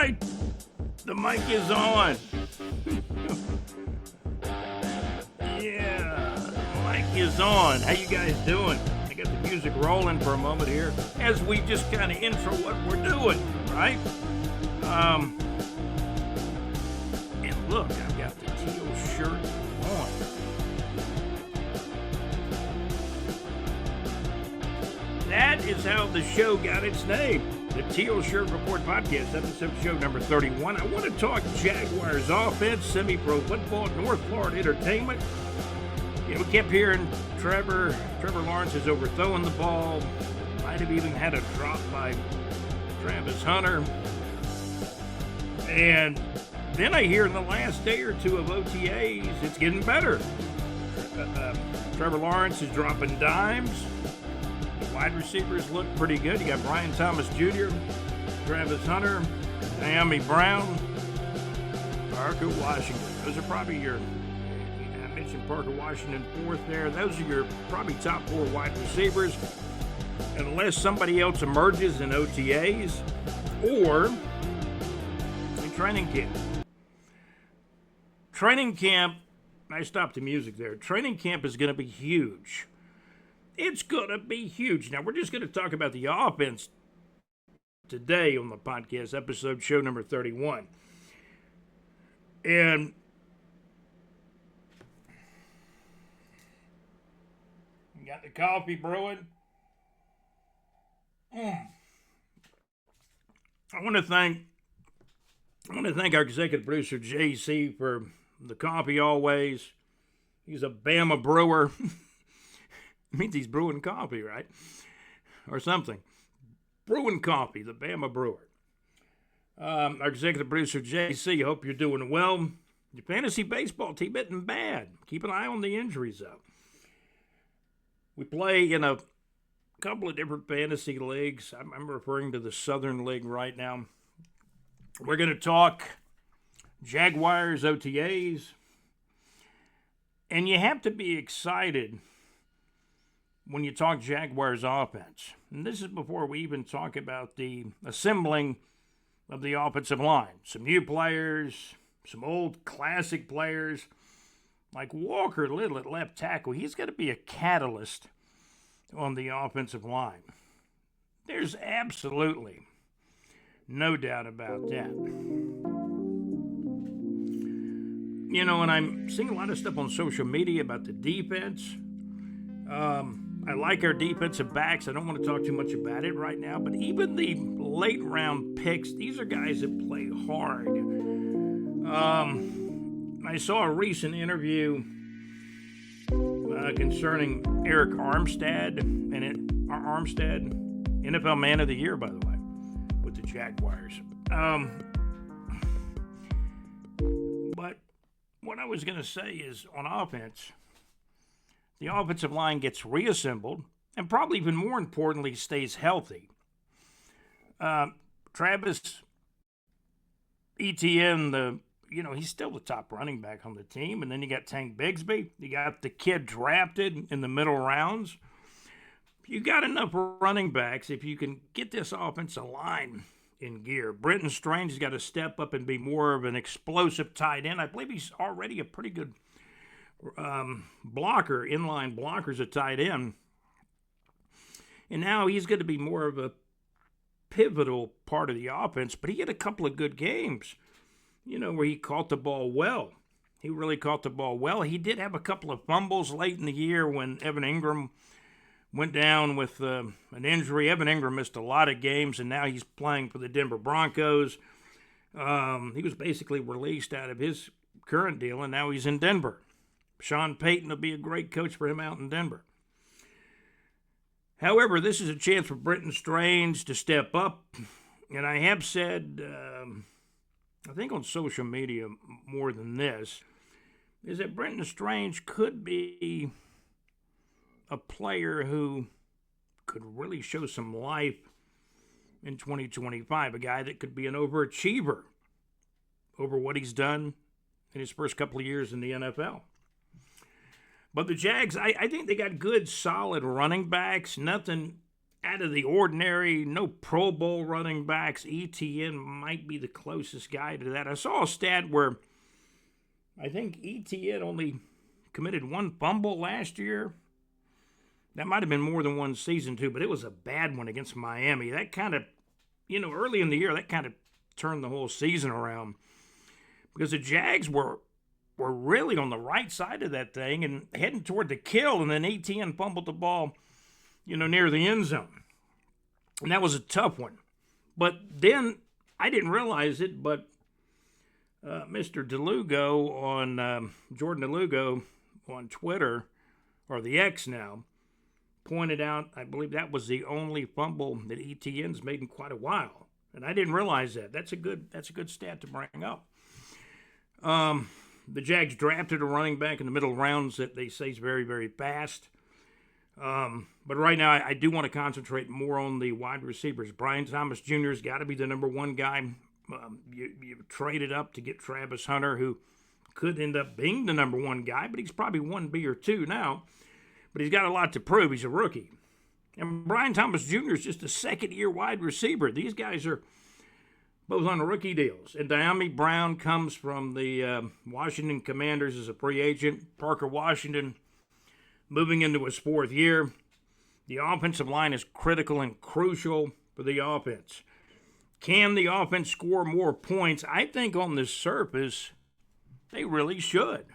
right, the mic is on. Yeah, the mic is on. How you guys doing? I got the music rolling for a moment here as we just kind of intro what we're doing, right? And look, I've got the teal shirt on. That is how the show got its name. The Teal Shirt Report Podcast, episode show number 31. I want to talk Jaguars offense, semi-pro football, North Florida entertainment. You know, we kept hearing Trevor Lawrence is overthrowing the ball. Might have even had a drop by Travis Hunter. And then I hear in the last day or two of OTAs, it's getting better. Trevor Lawrence is dropping dimes. Wide receivers look pretty good. You got Brian Thomas Jr., Travis Hunter, Naomi Brown, Parker Washington. Those are probably your, I mentioned Parker Washington fourth there. Those are your probably top four wide receivers. Unless somebody else emerges in OTAs or in training camp. Training camp, I stopped the music there. Training camp is going to be huge. It's going to be huge. Now, we're just going to talk about the offense today on the podcast, episode show number 31. And we got the coffee brewing. I want to thank our executive producer, JC, for the coffee always. He's a Bama brewer. Means he's brewing coffee, right? Or something. Brewing coffee, the Bama brewer. Our executive producer, JC, hope you're doing well. Your fantasy baseball team isn't bad. Keep an eye on the injuries, though. We play in a couple of different fantasy leagues. I'm referring to the Southern League right now. We're going to talk Jaguars, OTAs. And you have to be excited when you talk Jaguars offense. And this is before we even talk about the assembling of the offensive line. Some new players, some old classic players, like Walker Little at left tackle. He's going to be a catalyst on the offensive line. There's absolutely no doubt about that. You know, and I'm seeing a lot of stuff on social media about the defense. I like our defensive backs. I don't want to talk too much about it right now, but even the late round picks, these are guys that play hard. I saw a recent interview concerning Eric Armstead, NFL Man of the Year, by the way, with the Jaguars. But what I was going to say is on offense, the offensive line gets reassembled and probably even more importantly stays healthy. Travis Etienne, he's still the top running back on the team. And then you got Tank Bigsby. You got the kid drafted in the middle rounds. You got enough running backs if you can get this offensive line in gear. Brenton Strange has got to step up and be more of an explosive tight end. I believe he's already a pretty good blocker, inline blockers a tight end. And now he's going to be more of a pivotal part of the offense. But he had a couple of good games, where he caught the ball well. He really caught the ball well. He did have a couple of fumbles late in the year when Evan Ingram went down with an injury. Evan Ingram missed a lot of games, and now he's playing for the Denver Broncos. He was basically released out of his current deal, and now he's in Denver. Sean Payton will be a great coach for him out in Denver. However, this is a chance for Brenton Strange to step up. And I have said, I think on social media more than this, is that Brenton Strange could be a player who could really show some life in 2025. A guy that could be an overachiever over what he's done in his first couple of years in the NFL. But the Jags, I think they got good, solid running backs. Nothing out of the ordinary, no Pro Bowl running backs. ETN might be the closest guy to that. I saw a stat where I think ETN only committed one fumble last year. That might have been more than one season, too, but it was a bad one against Miami. That kind of, early in the year, that kind of turned the whole season around because the Jags were really on the right side of that thing and heading toward the kill, and then ETN fumbled the ball, near the end zone. And that was a tough one. But then, I didn't realize it, but Mr. DeLugo Jordan DeLugo on Twitter, or the X now, pointed out, I believe that was the only fumble that ETN's made in quite a while. And I didn't realize that. That's a good stat to bring up. The Jags drafted a running back in the middle rounds that they say is very, very fast. But right now, I do want to concentrate more on the wide receivers. Brian Thomas Jr. has got to be the number one guy. You traded up to get Travis Hunter, who could end up being the number one guy, but he's probably 1B or 2 now. But he's got a lot to prove. He's a rookie. And Brian Thomas Jr. is just a second-year wide receiver. These guys are both on rookie deals. And Diami Brown comes from the Washington Commanders as a free agent. Parker Washington moving into his 4th year. The offensive line is critical and crucial for the offense. Can the offense score more points? I think on the surface, they really should.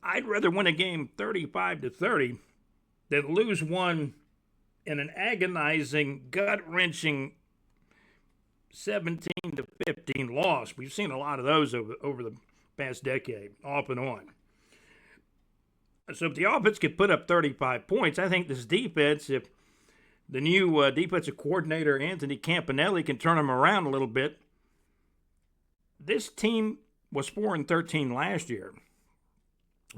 I'd rather win a game 35-30 than lose one in an agonizing, gut-wrenching 17-15 loss. We've seen a lot of those over the past decade, off and on. So if the offense could put up 35 points, I think this defense, if the new defensive coordinator, Anthony Campanelli, can turn them around a little bit, this team was 4-13 last year.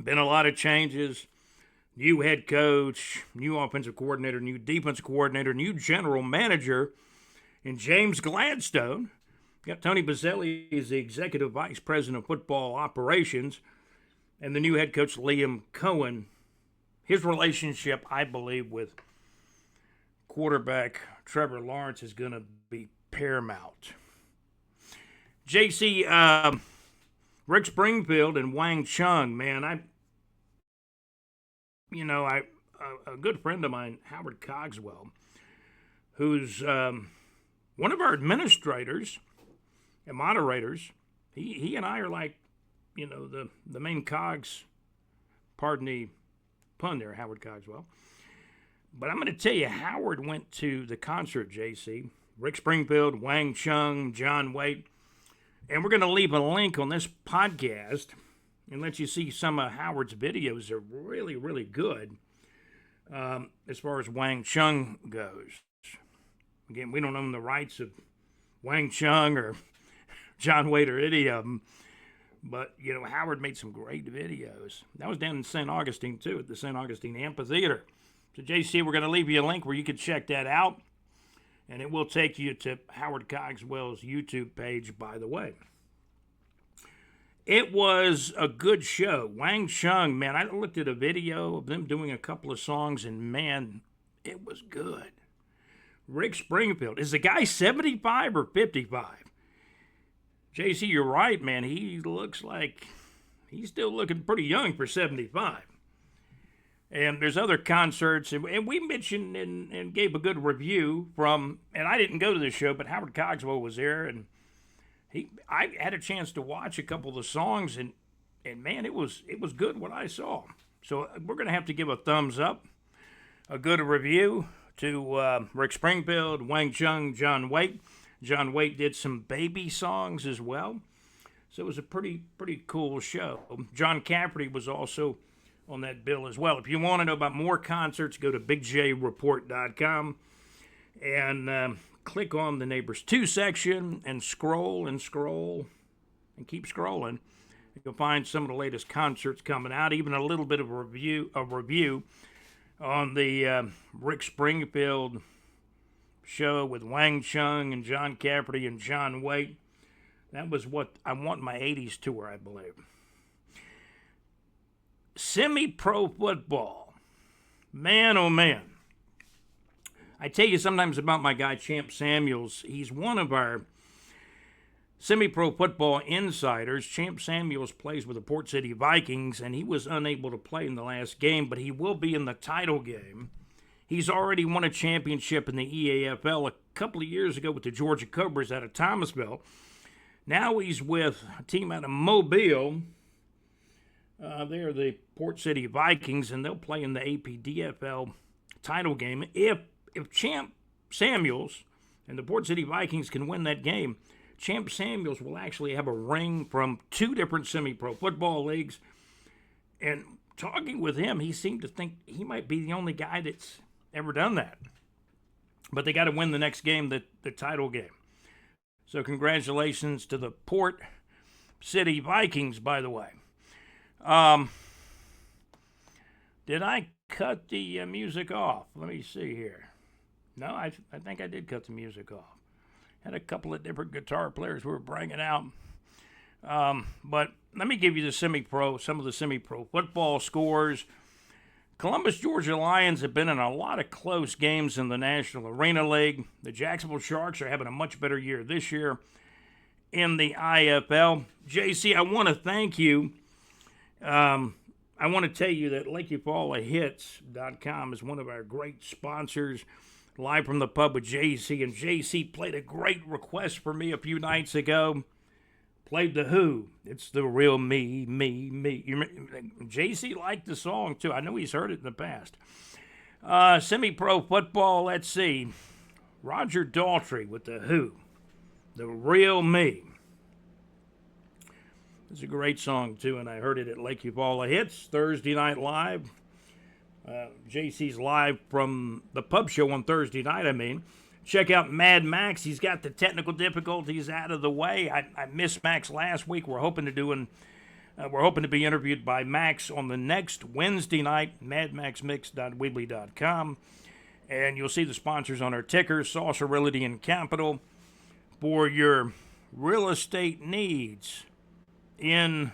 Been a lot of changes. New head coach, new offensive coordinator, new defensive coordinator, new general manager, and James Gladstone. Got Tony Bazzelli as the executive vice president of football operations, and the new head coach, Liam Cohen. His relationship, I believe, with quarterback Trevor Lawrence is going to be paramount. JC, Rick Springfield and Wang Chung, man, a good friend of mine, Howard Cogswell, who's one of our administrators and moderators. He and I are like, the main cogs, pardon the pun there, Howard Cogswell. But I'm going to tell you, Howard went to the concert, JC. Rick Springfield, Wang Chung, John Waite. And we're going to leave a link on this podcast and let you see some of Howard's videos. They're really, really good as far as Wang Chung goes. Again, we don't own the rights of Wang Chung or John Waite or any of them. But, Howard made some great videos. That was down in St. Augustine, too, at the St. Augustine Amphitheater. So, JC, we're going to leave you a link where you can check that out. And it will take you to Howard Cogswell's YouTube page, by the way. It was a good show. Wang Chung, man, I looked at a video of them doing a couple of songs, and, man, it was good. Rick Springfield. Is the guy 75 or 55? JC, you're right, man. He looks like he's still looking pretty young for 75. And there's other concerts, and we mentioned and gave a good review from, and I didn't go to the show, but Howard Cogswell was there, and I had a chance to watch a couple of the songs, and man, it was good what I saw. So we're going to have to give a thumbs up, a good review to Rick Springfield, Wang Chung, John Waite. John Waite did some baby songs as well. So it was a pretty cool show. John Cafferty was also on that bill as well. If you want to know about more concerts, go to bigjreport.com and click on the Neighbors 2 section and scroll and keep scrolling. You'll find some of the latest concerts coming out, even a little bit of a review on the Rick Springfield show with Wang Chung and John Cafferty and John Waite. That was what I want my 80s tour, I believe. Semi-pro football. Man, oh man. I tell you sometimes about my guy, Champ Samuels. He's one of our semi-pro football insiders. Champ Samuels plays with the Port City Vikings, and he was unable to play in the last game, but he will be in the title game. He's already won a championship in the EAFL a couple of years ago with the Georgia Cobras out of Thomasville. Now he's with a team out of Mobile. They're the Port City Vikings, and they'll play in the APDFL title game. If Champ Samuels and the Port City Vikings can win that game, Champ Samuels will actually have a ring from 2 different semi-pro football leagues. And talking with him, he seemed to think he might be the only guy that's ever done that. But they got to win the next game, the title game. So congratulations to the Port City Vikings, by the way. Did I cut the music off? Let me see here. No, I think I did cut the music off. Had a couple of different guitar players we were bringing out. But let me give you some of the semi-pro football scores. Columbus, Georgia Lions have been in a lot of close games in the National Arena League. The Jacksonville Sharks are having a much better year this year in the IFL. JC, I want to thank you. I want to tell you that LakeEufaulahits.com is one of our great sponsors. Live from the pub with JC, and JC played a great request for me a few nights ago. Played The Who. It's the real me. JC liked the song too. I know he's heard it in the past. Semi-pro football, let's see. Roger Daltrey with The Who. The real me. It's a great song too, and I heard it at Lake Eufaula Hits Thursday Night Live. JC's live from the pub show on Thursday night, Check out Mad Max. He's got the technical difficulties out of the way. I missed Max last week. We're hoping to be interviewed by Max on the next Wednesday night, madmaxmix.weebly.com. And you'll see the sponsors on our tickers, Saucer Realty and Capital, for your real estate needs in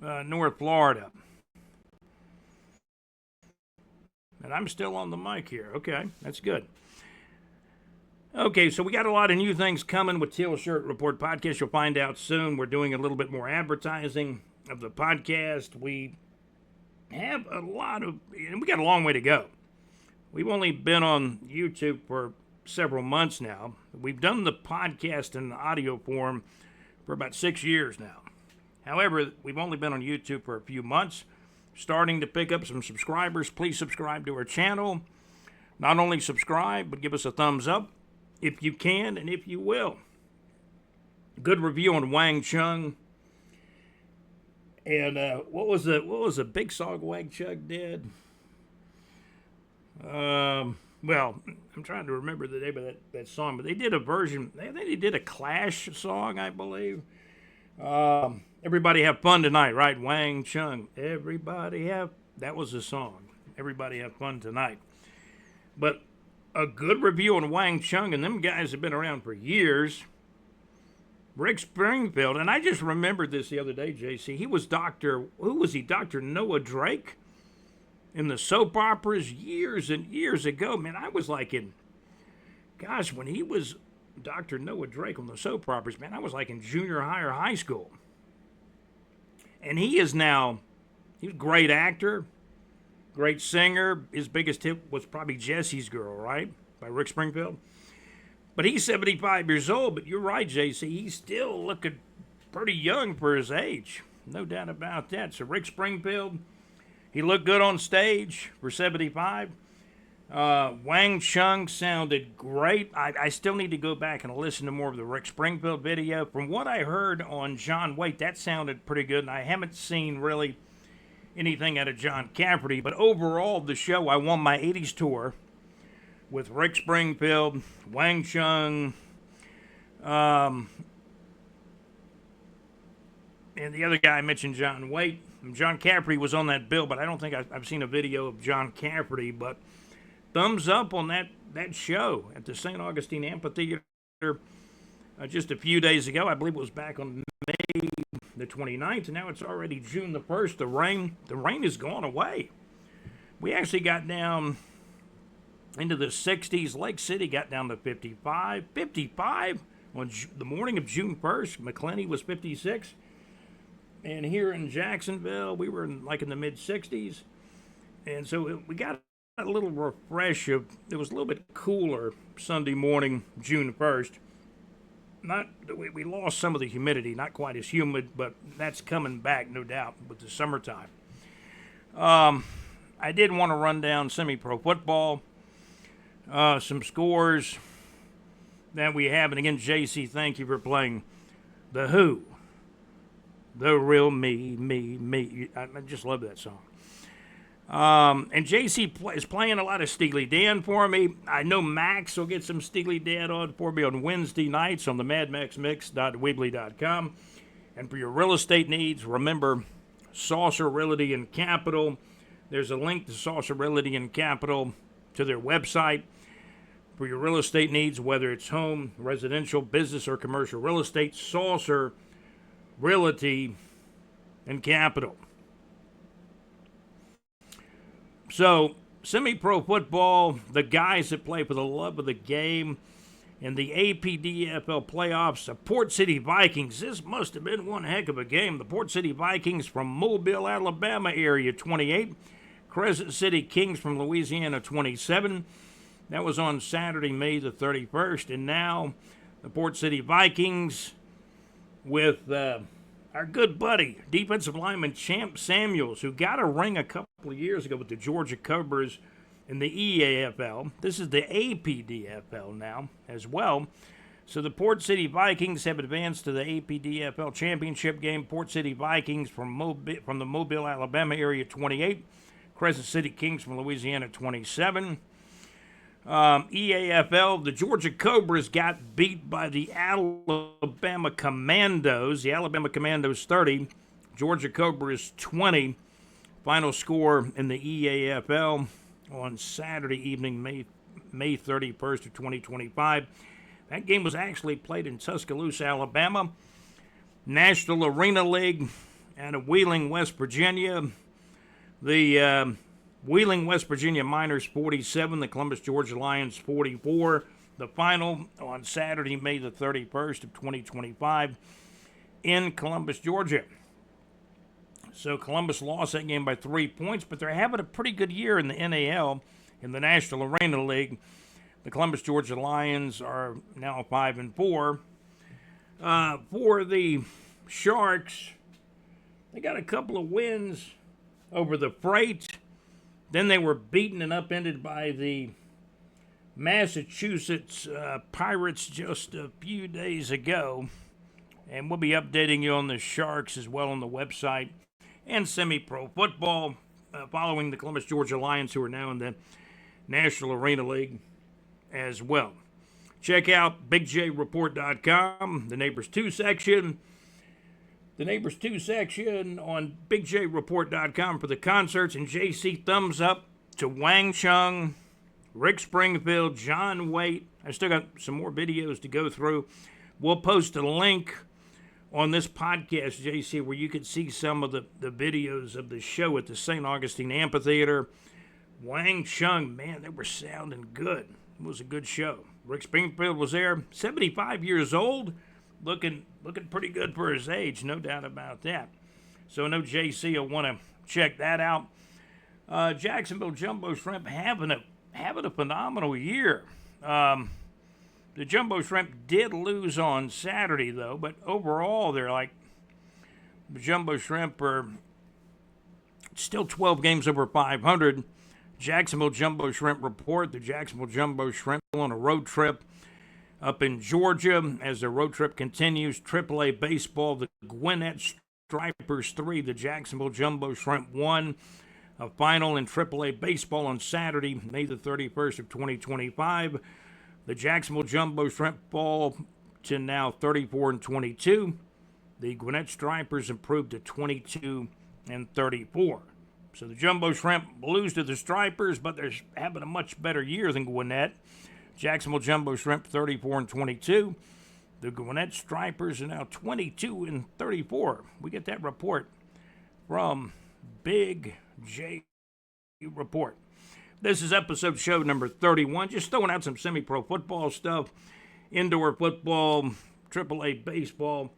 North Florida. And I'm still on the mic here. Okay, that's good. Okay, so we got a lot of new things coming with Teal Shirt Report podcast. You'll find out soon. We're doing a little bit more advertising of the podcast. We have and we got a long way to go. We've only been on YouTube for several months now. We've done the podcast in audio form for about 6 years now. However, we've only been on YouTube for a few months. Starting to pick up some subscribers. Please subscribe to our channel. Not only subscribe, but give us a thumbs up if you can and if you will. Good review on Wang Chung. And what was the big song Wang Chung did? Well, I'm trying to remember the name of that song, but they did a version. I think they did a Clash song, I believe. Everybody have fun tonight, right? Wang Chung. That was the song. Everybody have fun tonight. But a good review on Wang Chung, and them guys have been around for years. Rick Springfield, and I just remembered this the other day, JC. He was Dr. Noah Drake in the soap operas years and years ago. Man, I was like when he was Dr. Noah Drake on the soap operas, man, I was like in junior high or high school. And he's a great actor, great singer. His biggest hit was probably Jesse's Girl, right? By Rick Springfield. But he's 75 years old, but you're right, JC. He's still looking pretty young for his age. No doubt about that. So Rick Springfield, he looked good on stage for 75. Wang Chung sounded great. I still need to go back and listen to more of the Rick Springfield video. From what I heard on John Waite, that sounded pretty good, and I haven't seen really anything out of John Cafferty. But overall, the show, I won my 80s tour with Rick Springfield, Wang Chung, and the other guy I mentioned, John Waite. John Cafferty was on that bill, but I don't think I've seen a video of John Cafferty. But thumbs up on that show at the St. Augustine Amphitheater just a few days ago. I believe it was back on May the 29th, and now it's already June the 1st. The rain has gone away. We actually got down into the 60s. Lake City got down to 55. 55 on the morning of June 1st. McClenny was 56. And here in Jacksonville, we were in the mid 60s. And so we got a little refresh of, it was a little bit cooler Sunday morning, June 1st. We lost some of the humidity, not quite as humid, but that's coming back, no doubt, with the summertime. I did want to run down semi-pro football, some scores that we have. And again, JC, thank you for playing The Who, The Real Me. I just love that song. And JC is playing a lot of Steely Dan for me. I know Max will get some Steely Dan on for me on Wednesday nights on the madmaxmix.weebly.com. And for your real estate needs, remember Saucer Realty and Capital. There's a link to Saucer Realty and Capital to their website. For your real estate needs, whether it's home, residential, business, or commercial real estate, Saucer Realty and Capital. So, semi-pro football, the guys that play for the love of the game, in the APDFL playoffs, the Port City Vikings. This must have been one heck of a game. The Port City Vikings from Mobile, Alabama area, 28. Crescent City Kings from Louisiana, 27. That was on Saturday, May the 31st. And now, the Port City Vikings with our good buddy, defensive lineman Champ Samuels, who got a ring a couple of years ago with the Georgia Cobras in the EAFL. This is the APDFL now as well. So the Port City Vikings have advanced to the APDFL championship game. Port City Vikings from the Mobile, Alabama area, 28. Crescent City Kings from Louisiana, 27. EAFL, the Georgia Cobras got beat by the Alabama Commandos. The Alabama Commandos 30, Georgia Cobras 20. Final score in the EAFL on Saturday evening, May 31st of 2025. That game was actually played in Tuscaloosa, Alabama. National Arena League out of Wheeling, West Virginia. The Wheeling, West Virginia Miners 47, the Columbus, Georgia Lions 44. The final on Saturday, May the 31st of 2025 in Columbus, Georgia. So Columbus lost that game by 3 points, but they're having a pretty good year in the NAL, in the National Arena League. The Columbus, Georgia Lions are now 5-4. For the Sharks, they got a couple of wins over the Freight. Then they were beaten and upended by the Massachusetts Pirates just a few days ago. And we'll be updating you on the Sharks as well on the website. And semi-pro football following the Columbus, Georgia Lions, who are now in the National Arena League as well. Check out BigJReport.com, the Neighbors 2 section. The Neighbors 2 section on BigJReport.com for the concerts. And JC, thumbs up to Wang Chung, Rick Springfield, John Waite. I still got some more videos to go through. We'll post a link on this podcast, JC, where you can see some of the videos of the show at the St. Augustine Amphitheater. Wang Chung, man, they were sounding good. It was a good show. Rick Springfield was there, 75 years old, looking pretty good for his age, no doubt about that. So I know JC will want to check that out. Jacksonville Jumbo Shrimp having a phenomenal year. The Jumbo Shrimp did lose on Saturday, though, but overall, the Jumbo Shrimp are still 12 games over 500. Jacksonville Jumbo Shrimp report, the Jacksonville Jumbo Shrimp on a road trip up in Georgia as their road trip continues. AAA baseball, the Gwinnett Stripers 3, the Jacksonville Jumbo Shrimp 1. A final in AAA baseball on Saturday, May the 31st of 2025. The Jacksonville Jumbo Shrimp fall to now 34-22. The Gwinnett Stripers improved to 22-34. So the Jumbo Shrimp lose to the Stripers, but they're having a much better year than Gwinnett. Jacksonville Jumbo Shrimp 34-22. The Gwinnett Stripers are now 22-34. We get that report from Big J Report. This is episode show number 31. Just throwing out some semi-pro football stuff, indoor football, AAA baseball,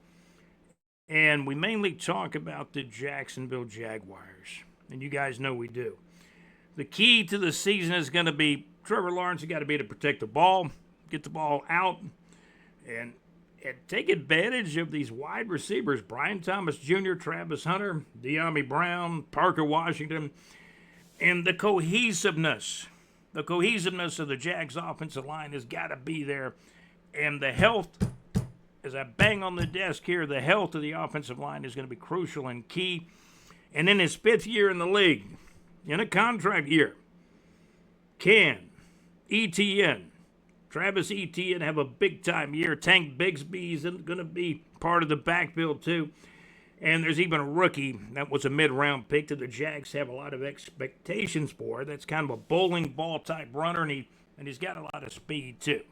and we mainly talk about the Jacksonville Jaguars. And you guys know we do. The key to the season is going to be Trevor Lawrence. You got to be able to protect the ball, get the ball out, and take advantage of these wide receivers, Brian Thomas Jr., Travis Hunter, De'Ami Brown, Parker Washington, and the cohesiveness of the Jags offensive line has got to be there. And the health, as I bang on the desk here, the health of the offensive line is going to be crucial and key. And in his 5th year in the league, in a contract year, can Travis Etienne have a big-time year? Tank Bigsby is going to be part of the backfield, too. And there's even a rookie that was a mid-round pick that the Jags have a lot of expectations for. That's kind of a bowling ball-type runner, and he's got a lot of speed, too.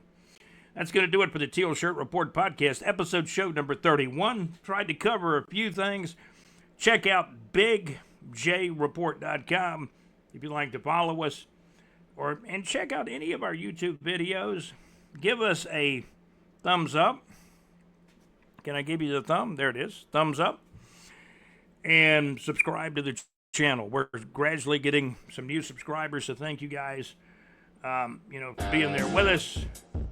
That's going to do it for the Teal Shirt Report podcast, episode show number 31. Tried to cover a few things. Check out bigjreport.com if you'd like to follow us. And check out any of our YouTube videos. Give us a thumbs up. Can I give you the thumb? There it is. Thumbs up. And subscribe to the channel. We're gradually getting some new subscribers, so thank you guys, for being there with us.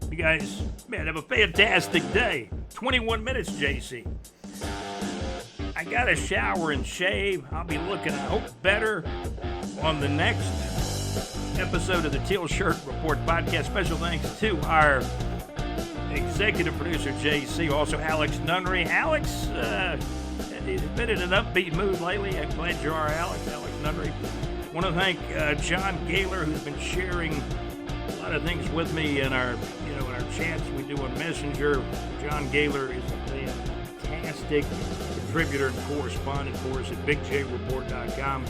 You guys, have a fantastic day. 21 minutes, JC. I got to shower and shave. I'll be looking, I hope, better on the next episode of the Teal Shirt Report podcast. Special thanks to our executive producer, JC, also Alex Nunnery. Alex, he's been in an upbeat mood lately. I'm glad you are, Alex Nunnery. I want to thank John Gaylor, who's been sharing a lot of things with me in our chats we do on Messenger. John Gaylor is a fantastic contributor and correspondent for us at bigjreport.com.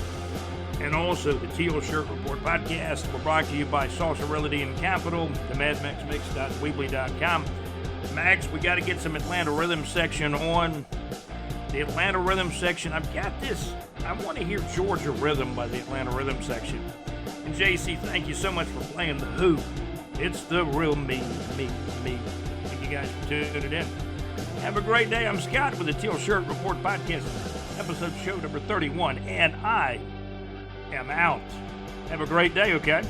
And also the Teal Shirt Report podcast. We're brought to you by Salsa Realty and Capital, the madmaxmix.weebly.com. Max, we got to get some Atlanta Rhythm section on. The Atlanta Rhythm section, I've got this. I want to hear Georgia Rhythm by the Atlanta Rhythm section. And JC, thank you so much for playing the Who. It's the real me. Thank you guys for tuning in. Have a great day. I'm Scott with the Teal Shirt Report podcast, episode show number 31, and I am out. Have a great day, okay?